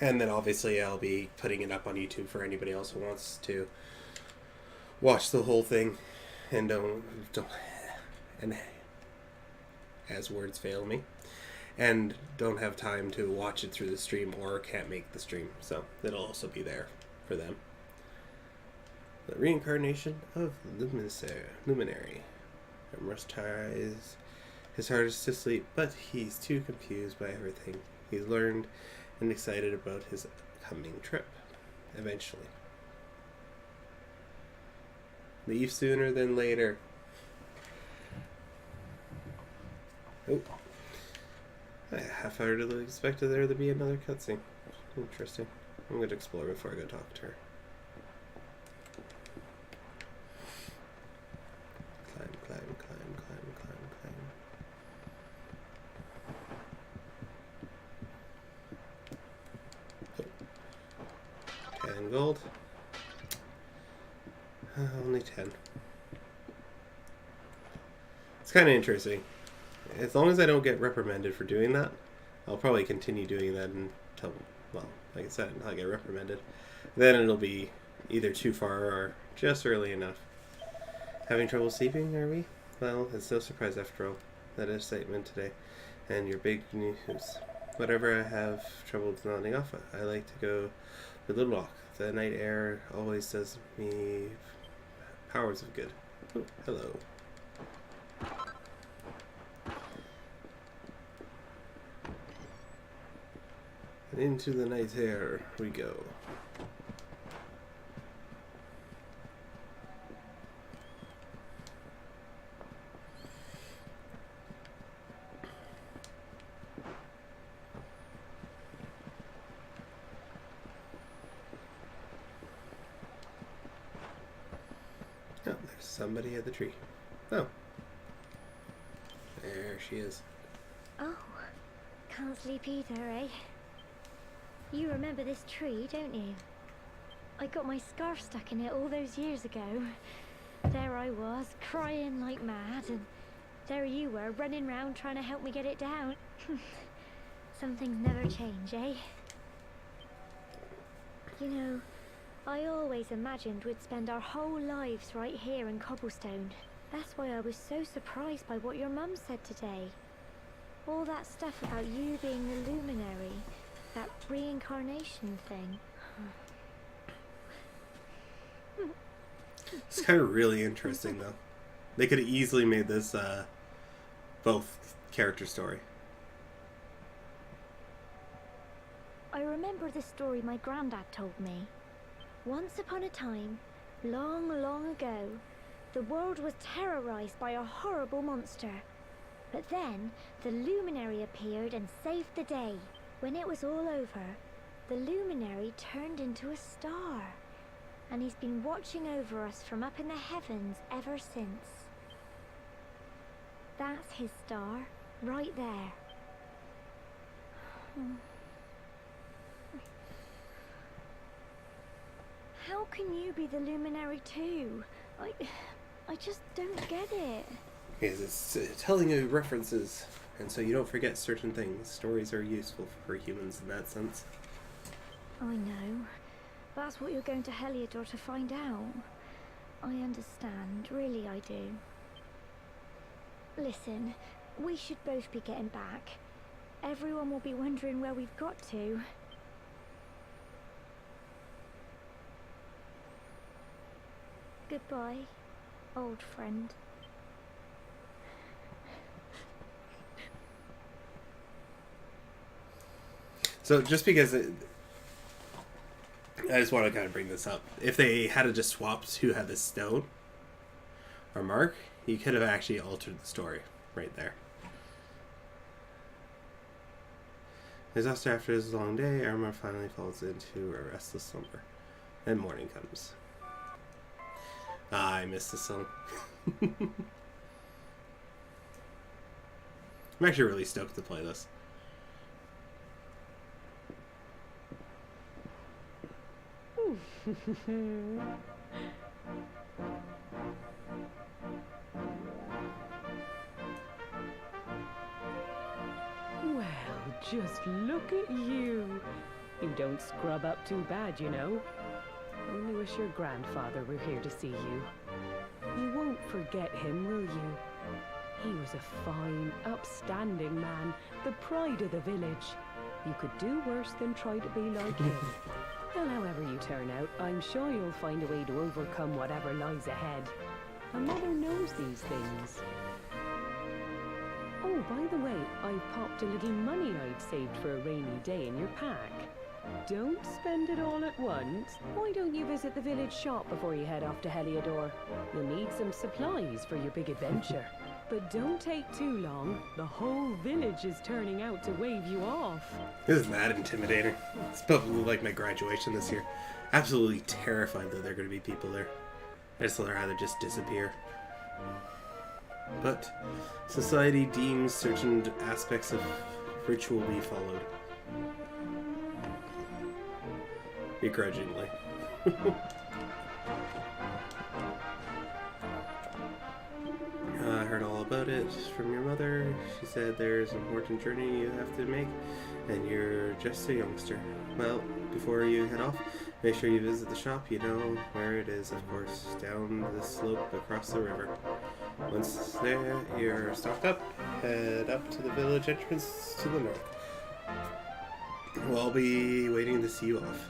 And then obviously I'll be putting it up on YouTube for anybody else who wants to watch the whole thing and don't and as words fail me and don't have time to watch it through the stream or can't make the stream. So it'll also be there for them. The reincarnation of Luminary. Ambrose tries his hardest to sleep, but he's too confused by everything he's learned and excited about his coming trip. Eventually. Leave sooner than later. Oh. I half-heartedly expected there to be another cutscene. Interesting. I'm going to explore before I go talk to her. Climb, climb, climb, climb, climb, climb. Oh. 10 gold. Only 10. It's kind of interesting. As long as I don't get reprimanded for doing that, I'll probably continue doing that until, well, like I said, until I get reprimanded. Then it'll be either too far or just early enough. Having trouble sleeping, are we? Well, it's no surprise after all. That excitement today. And your big news. Whatever I have trouble nodding off, I like to go for a little walk. The night air always does me powers of good. Oh, hello. And into the night air we go. Oh, there's somebody at the tree. Oh. There she is. Oh, can't sleep either, eh? You remember this tree, don't you? I got my scarf stuck in it all those years ago. There I was, crying like mad, and there you were, running round trying to help me get it down. Some things never change, eh? You know, I always imagined we'd spend our whole lives right here in Cobblestone. That's why I was so surprised by what your mum said today. All that stuff about you being the luminary, that reincarnation thing. It's kind of really interesting, though. They could have easily made this both character story. I remember the story my granddad told me. Once upon a time, long, long ago, the world was terrorized by a horrible monster. But then, the luminary appeared and saved the day. When it was all over, the luminary turned into a star. And he's been watching over us from up in the heavens ever since. That's his star, right there. How can you be the luminary too? I just don't get it. Because it's telling you references, and so you don't forget certain things. Stories are useful for humans in that sense. I know. That's what you're going to Heliodor to find out. I understand, really I do. Listen, we should both be getting back. Everyone will be wondering where we've got to. Goodbye, old friend. So just because I just want to kind of bring this up. If they had just swapped who had the stone or Mark, you could have actually altered the story right there. Exhausted after his long day, Armor finally falls into a restless slumber. Then morning comes. Ah, I missed the song. I'm actually really stoked to play this. Well, just look at you. You don't scrub up too bad, you know. Only wish your grandfather were here to see you. You won't forget him, will you? He was a fine, upstanding man, the pride of the village. You could do worse than try to be like him. Well, however you turn out, I'm sure you'll find a way to overcome whatever lies ahead. A mother knows these things. Oh, by the way, I've popped a little money I'd saved for a rainy day in your pack. Don't spend it all at once. Why don't you visit the village shop before you head off to Heliodor? You'll need some supplies for your big adventure. But don't take too long. The whole village is turning out to wave you off. This is mad intimidating. It's probably like my graduation this year. Absolutely terrified that there are going to be people there. I just would rather just disappear. But society deems certain aspects of ritual be followed. Begrudgingly. I heard all about it from your mother. She said there's an important journey you have to make, and you're just a youngster. Well, before you head off, make sure you visit the shop. You know where it is, of course, down the slope across the river. Once there, you're stocked up. Head up to the village entrance to the north. We'll all be waiting to see you off.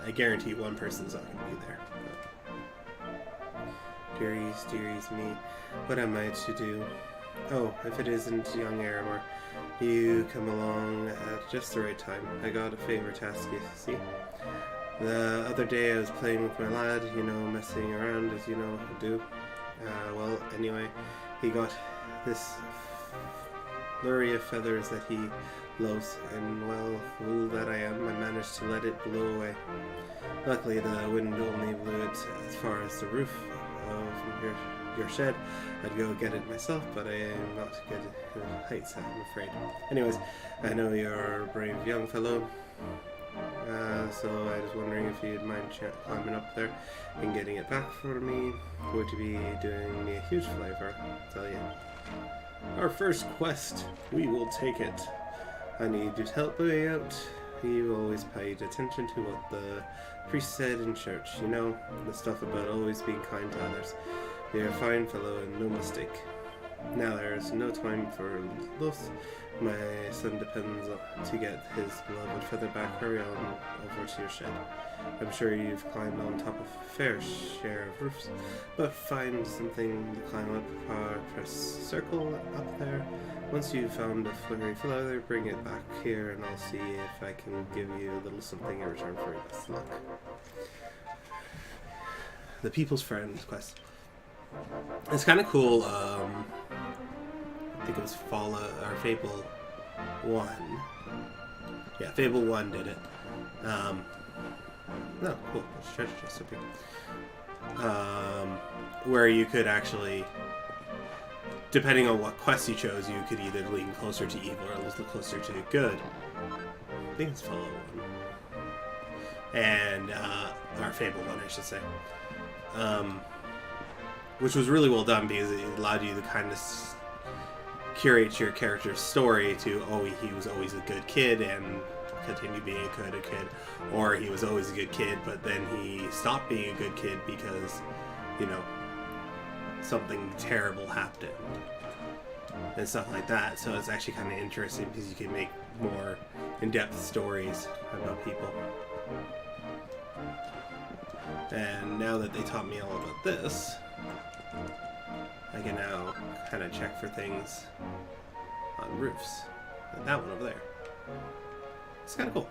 I guarantee one person's not going to be there. Dearies, dearies me, what am I to do? Oh, if it isn't young Aramor, you come along at just the right time. I got a favor to ask you, see? The other day I was playing with my lad, you know, messing around as you know how to do. Well, anyway, he got this flurry of feathers that he loves, and well, fool that I am, I managed to let it blow away. Luckily, the wind only blew it as far as the roof of your shed. I'd go get it myself, but I am not good at heights, I'm afraid. Anyways, I know you're a brave young fellow, so I was wondering if you'd mind climbing up there and getting it back for me. Would you be doing me a huge favor, I'll tell you. Our first quest, we will take it. I need you to help me out. You always paid attention to what the priest said in church, you know, the stuff about always being kind to others. You're a fine fellow and no mistake. Now there's no time for loss. My son depends to get his beloved feather back. Hurry on over to your shed. I'm sure you've climbed on top of a fair share of roofs, but find something to climb up, press circle up there. Once you've found a flurry feather, bring it back here and I'll see if I can give you a little something in return for your best luck. The People's Friend quest. It's kind of cool. I think it was Fable 1. Yeah, Fable 1 did it. No, cool. There's treasure chest up here. Where you could actually, depending on what quest you chose, you could either lean closer to evil or lean closer to good. I think it's Fable 1. And, or Fable 1, I should say. Which was really well done because it allowed you to kind of curate your character's story to, oh, he was always a good kid and continue being a good kid, or he was always a good kid but then he stopped being a good kid because, you know, something terrible happened and stuff like that. So it's actually kind of interesting because you can make more in-depth stories about people. And now that they taught me all about this, I can now kind of check for things on roofs. Like that one over there. It's kind of cool.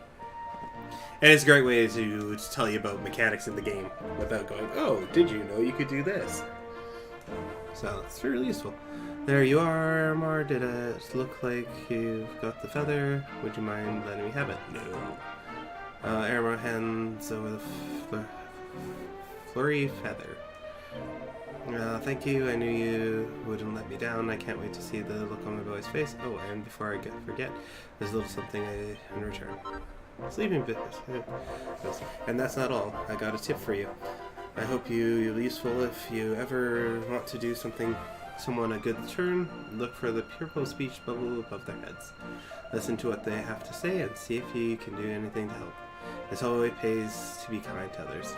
And it's a great way to tell you about mechanics in the game without going, oh, did you know you could do this? So it's really useful. There you are, Mar. Did it look like you've got the feather? Would you mind letting me have it? No. Aramar hands over the flurry feather. Thank you. I knew you wouldn't let me down. I can't wait to see the look on my boy's face. Oh, and before I forget, there's a little something in return. Sleeping pills. And that's not all. I got a tip for you. I hope you'll be useful if you ever want to do something someone a good turn, look for the purple speech bubble above their heads. Listen to what they have to say and see if you can do anything to help. It always pays to be kind to others.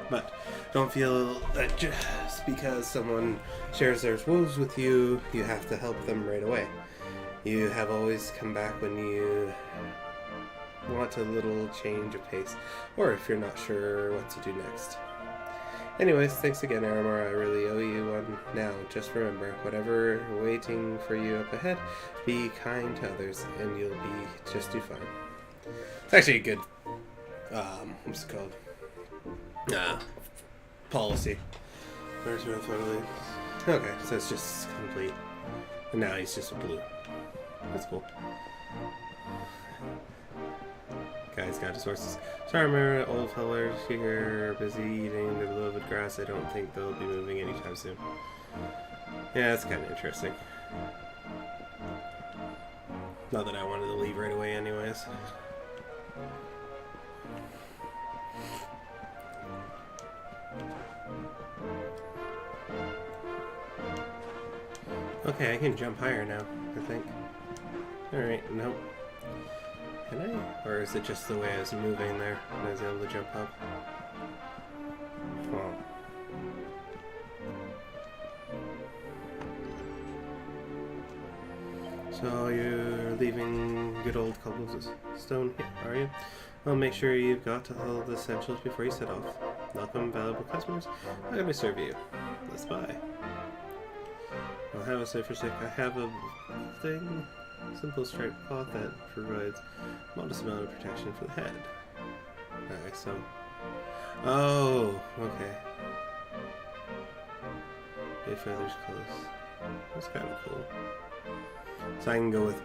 But don't feel that just because someone shares their woes with you, you have to help them right away. You have always come back when you want a little change of pace, or if you're not sure what to do next. Anyways, thanks again, Aramar. I really owe you one now. Just remember, whatever waiting for you up ahead, be kind to others, and you'll be just do fine. It's actually a good, what's it called? Policy. Where's my totally? Okay, so it's just complete. And now he's just a blue. That's cool. Guy's got his horses. Sorry, remember, old fellers here are busy eating the beloved grass. I don't think they'll be moving anytime soon. Yeah, that's kind of interesting. Not that I wanted to leave right away anyways. Okay, I can jump higher now, I think. Alright, nope. Can I? Or is it just the way I was moving there and I was able to jump up? Oh. So you're leaving good old Cobblestone here, are you? Well, make sure you've got all the essentials before you set off. Welcome, valuable customers. How can I serve you? Let's buy. I'll have a say for a sec. I have a thing. Simple striped cloth that provides a modest amount of protection for the head. Okay, so... Oh, okay. Eight feathers close. That's kind of cool. So I can go with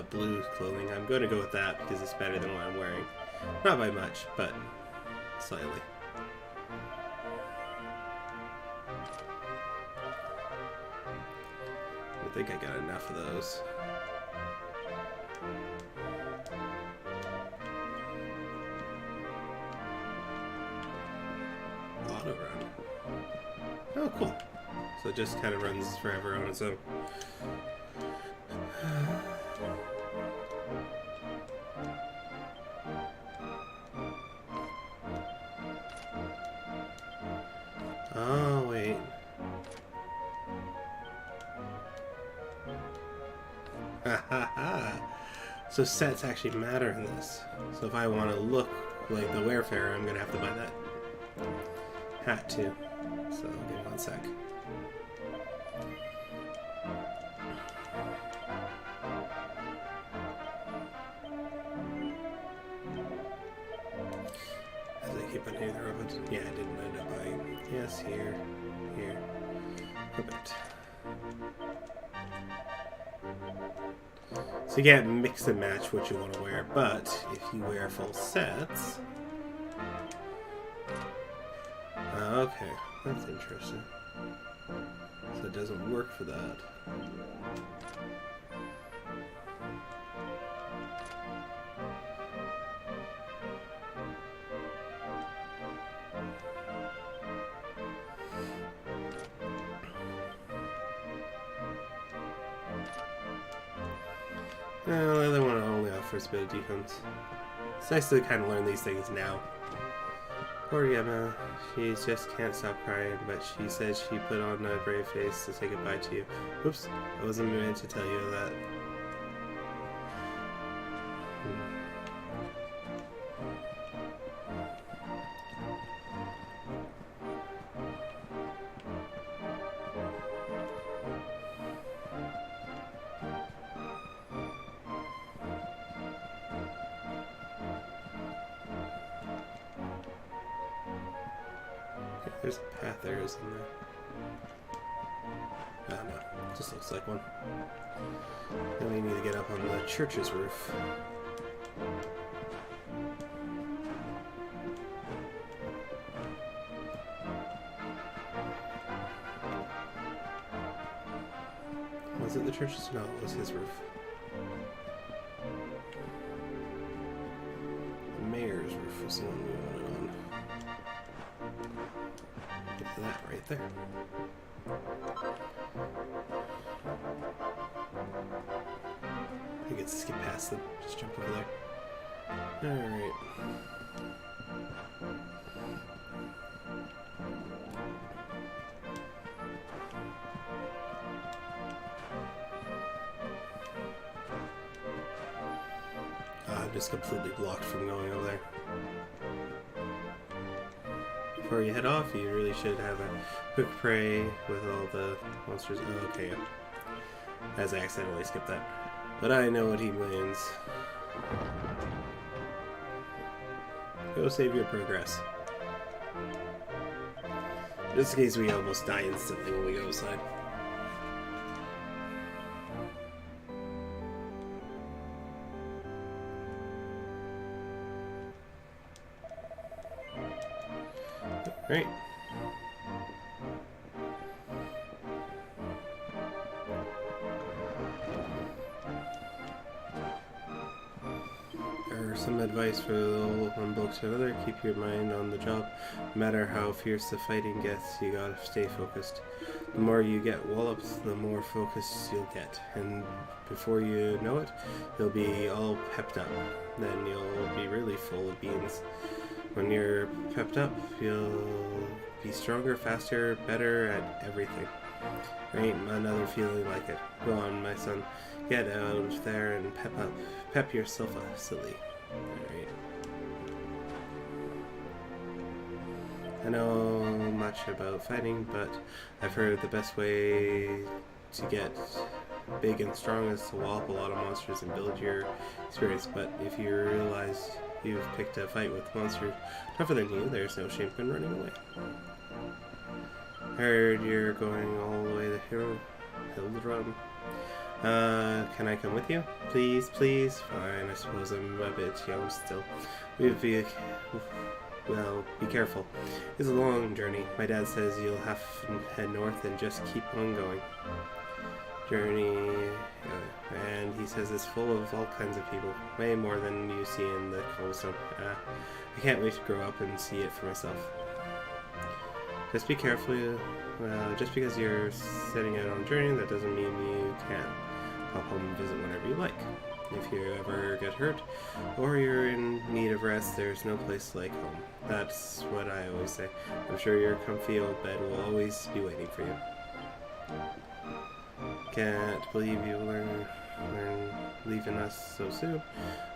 blue clothing. I'm going to go with that because it's better than what I'm wearing. Not by much, but slightly. I think I got enough of those. Auto run. Oh, cool. So it just kind of runs forever on its own. Oh, wait. So sets actually matter in this. So if I want to look like the Wayfarer, I'm going to have to buy that hat too. So give me one sec. As I keep on hitting the robots. Yeah, I didn't end up buying. Yes, here. Perfect. So you can't mix and match what you want to wear, but if you wear full sets... Okay, that's interesting. So it doesn't work for that. No, the other one only offers a bit of defense. It's nice to kind of learn these things now. Poor Gemma, she just can't stop crying, but she says she put on a brave face to say goodbye to you. Oops, I wasn't meant to tell you that. There's a path there, isn't there? Oh no, it just looks like one. Now we need to get up on the church's roof. Was it the church's? No, it was his roof. The mayor's roof was the one we wanted on. Get to that right there. I get to skip past them. Just jump over there. Alright. I'm just completely blocked from going over there. Before you head off, you really should have a quick pray with all the monsters. Oh, okay, yeah. As I accidentally skipped that. But I know what he means. Go save your progress. Just in case we almost die instantly when we go outside. Right. Some advice for the old one book to another: keep your mind on the job. No matter how fierce the fighting gets, you gotta stay focused. The more you get walloped, the more focus you'll get, and before you know it, you'll be all pepped up. Then you'll be really full of beans. When you're pepped up, you'll be stronger, faster, better at everything. There ain't another feeling like it. Go on, my son. Get out there and pep up. Pep yourself up, silly. Alright. I know much about fighting, but I've heard the best way to get big and strong is to wallop a lot of monsters and build your experience. But if you realize you've picked a fight with monsters tougher than you, there's no shame in running away. Heard you're going all the way to Hildrun. Can I come with you? Please, please? Fine, I suppose I'm a bit young still. Well, be careful. It's a long journey. My dad says you'll have to head north and just keep on going. And he says it's full of all kinds of people. Way more than you see in the cobblestone. I can't wait to grow up and see it for myself. Just be careful. Just because you're setting out on a journey, that doesn't mean you can't pop home and visit whenever you like. If you ever get hurt, or you're in need of rest, there's no place like home. That's what I always say. I'm sure your comfy old bed will always be waiting for you. Can't believe you learn leaving us so soon.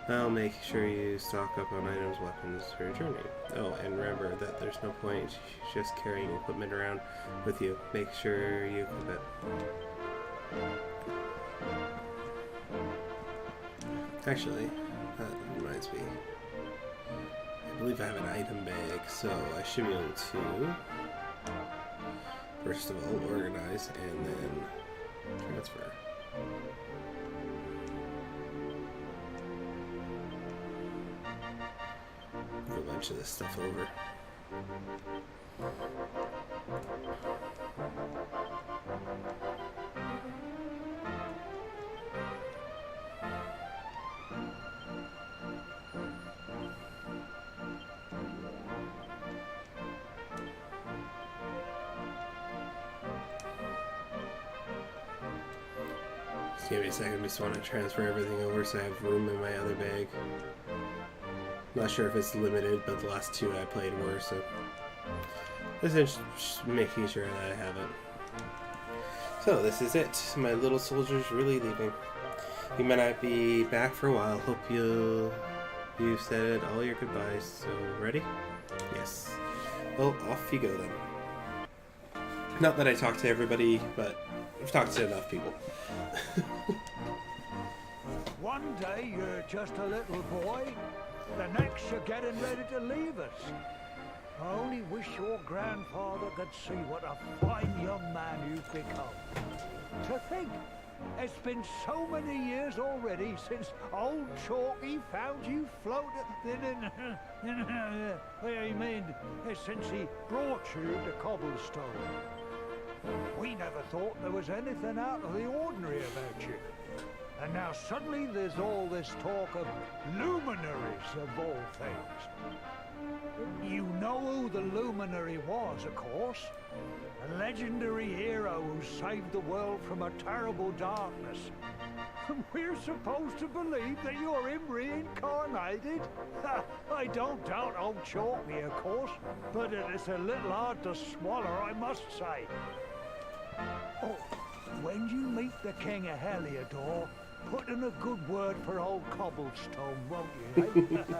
I'll make sure you stock up on items, weapons for your journey. Oh, and remember that there's no point just carrying equipment around with you. Make sure you equip it. Actually, that reminds me. I believe I have an item bag, so I should be able to, first of all, organize and then transfer. Move a bunch of this stuff over. Just give me a second, I just want to transfer everything over so I have room in my other bag. Not sure if it's limited, but the last two I played were, so just making sure that I have it. So this is it. My little soldier's really leaving. You may not be back for a while. Hope you've said all your goodbyes. So ready? Yes. Well, off you go then. Not that I talk to everybody, but I've talked to enough people. One day you're just a little boy, the next you're getting ready to leave us. I only wish your grandfather could see what a fine young man you've become. To think, it's been so many years already since old Chalky found you floating since he brought you to Cobblestone. We never thought there was anything out of the ordinary about you. And now suddenly there's all this talk of luminaries of all things. You know who the Luminary was, of course. A legendary hero who saved the world from a terrible darkness. And we're supposed to believe that you're him reincarnated? I don't doubt old Chalky, of course, but it's a little hard to swallow, I must say. Oh, when you meet the King of Heliodor, put in a good word for old Cobblestone, won't you? Eh?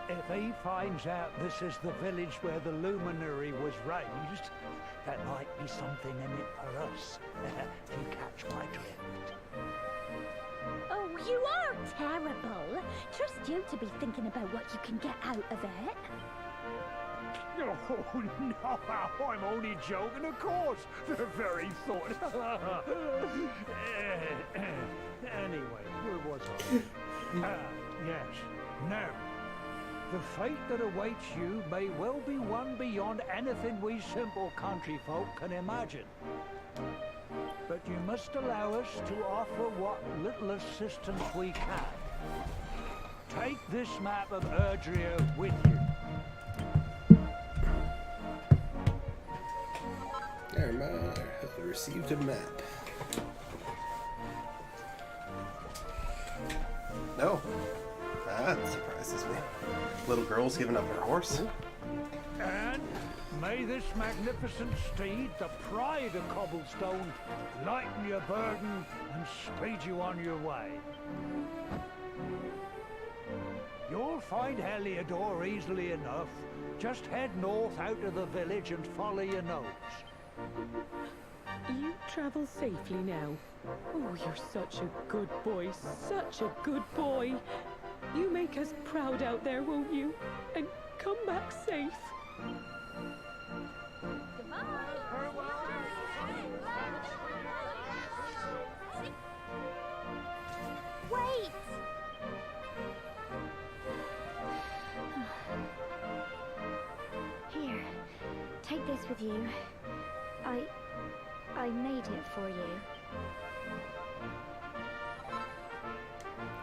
If he finds out this is the village where the Luminary was raised, there might be something in it for us, if you catch my drift. Oh, you are terrible. Trust you to be thinking about what you can get out of it. Oh, no, I'm only joking, of course. The very thought. Anyway, where was I? Yes. Now, the fate that awaits you may well be one beyond anything we simple country folk can imagine. But you must allow us to offer what little assistance we can. Take this map of Erdrea with you. Armar has received a map. No. That surprises me. Little girl's giving up her horse. And may this magnificent steed, the pride of Cobblestone, lighten your burden and speed you on your way. You'll find Heliodor easily enough. Just head north out of the village and follow your nose. You travel safely now. Oh, you're such a good boy, such a good boy. You make us proud out there, won't you? And come back safe. Wait! Here, take this with you. I made it for you.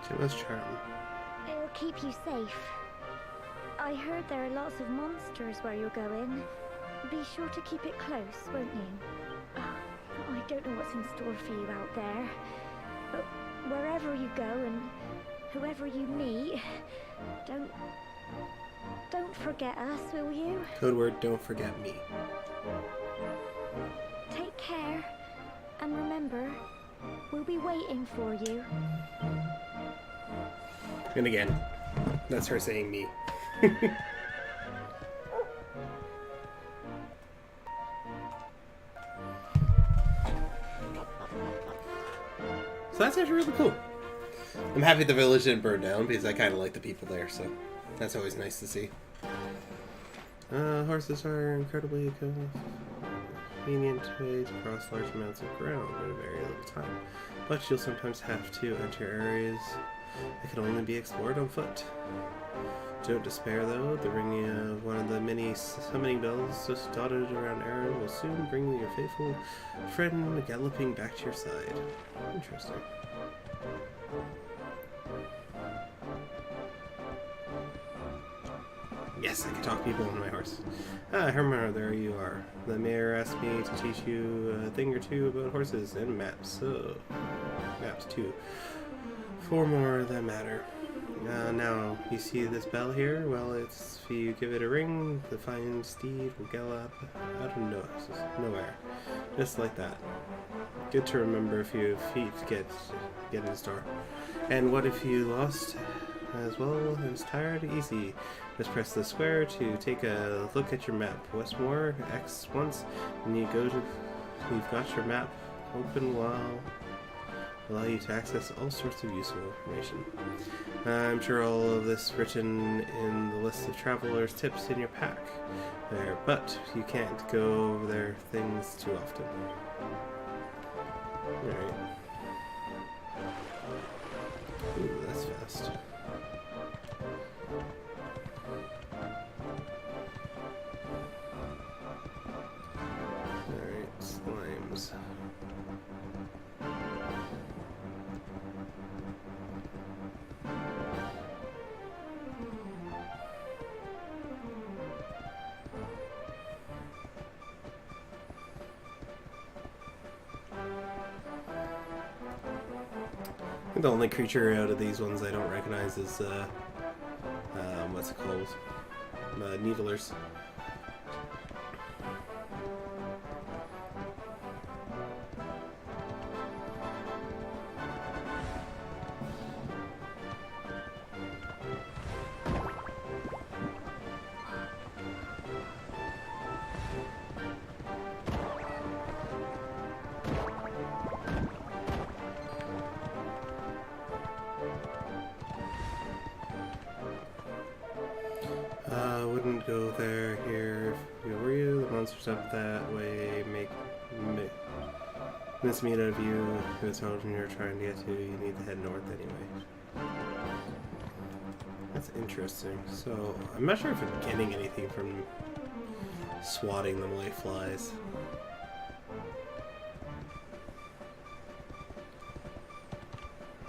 She was charming. It'll keep you safe. I heard there are lots of monsters where you're going. Be sure to keep it close, won't you? Oh, I don't know what's in store for you out there. But wherever you go and whoever you meet, don't forget us, will you? Code word, don't forget me. Take care. And remember, we'll be waiting for you. And again, that's her saying me. So that's actually really cool. I'm happy the village didn't burn down because I kind of like the people there, so that's always nice to see. Horses are incredibly convenient ways to cross large amounts of ground in a very little time, but you'll sometimes have to enter areas that can only be explored on foot. Don't despair though, the ringing of one of the many summoning bells just dotted around Aaron will soon bring your faithful friend galloping back to your side. Interesting. Yes, I can talk people on my horse. Ah, Hermar, there you are. The mayor asked me to teach you a thing or two about horses and maps. So, maps too. 4 more that matter. Now, you see this bell here? Well, if you give it a ring, the fine steed will gallop out of nowhere. Just like that. Good to remember if your feet get in the store. And what if you lost as well as tired? Easy. Just press the square to take a look at your map. What's more, X once, and you've got your map open while allow you to access all sorts of useful information. I'm sure all of this written in the list of travelers' tips in your pack there, but you can't go over their things too often. Alright. Ooh, that's fast. Alright, slimes. The only creature out of these ones I don't recognize is, what's it called? Needlers. Wouldn't go there here if we were you. The monsters up that way make mincemeat out of you. If it's not you're trying to get to, you need to head north anyway. That's interesting. So, I'm not sure if I'm getting anything from swatting them like flies.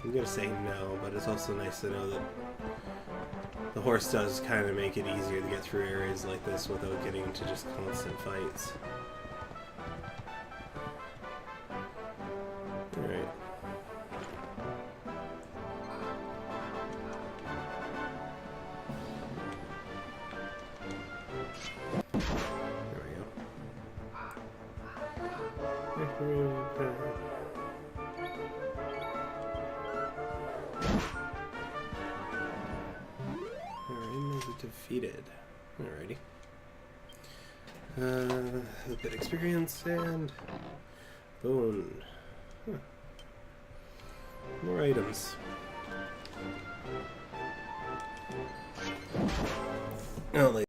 I'm gonna say no, but it's also nice to know that the horse does kind of make it easier to get through areas like this without getting into just constant fights. Alright. There we go. Defeated. Alrighty. A bit experience and bone. Huh. More items. Oh,